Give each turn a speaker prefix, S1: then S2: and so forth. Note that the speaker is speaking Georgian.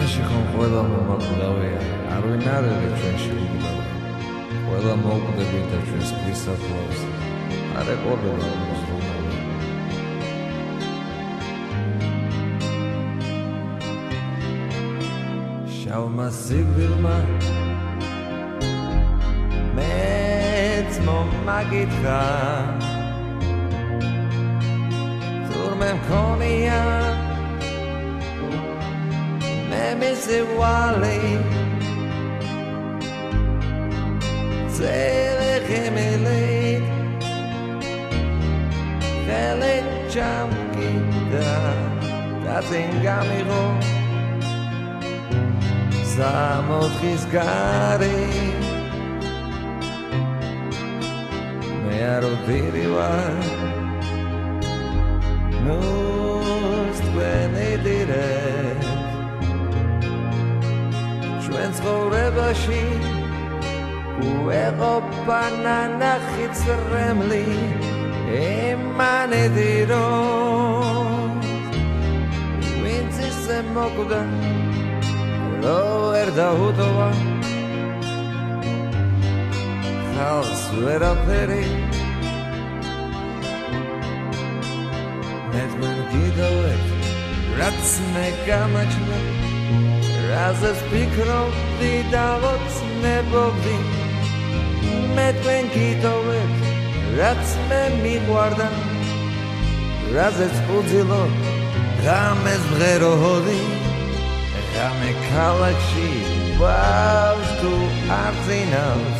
S1: ჩვენში ხომ ყველა მომაკვდავია, არ ვინ არ არის ჩვენში უგდავი. ყველა მოვკვდები და ჩვენს ქვისაფლავს არ ეყოლება მოზრუნავი. შავმა სიკვდილმა მეც მომაგითხა, თურმე მქონია მისი ვალი ძელე ხემელით ხელი ჩამკიდა და წინ გამიღო სამოთხის გარი მე არ ვდირი ვარ ნუს თქვენი დირეთ ჩვენ ცხოვრებაში უეყოფა ნანახი წრემლი იმანეთი რომ ვინც ისე მოკვდა რო ვერ დაუტოვა ხალხს ვერაფერი მე თქვენ გიდოვეთ რაც მე გამაჩნდა რაზეც ფიქრობდი და ვოცნებობდი მე თქვენ გიტოვებ რაც მე მიყვარდა რაზეც უძილო ღამეს მღეროდი ღამე ქალაქში ბავშვ თუ არ წინავს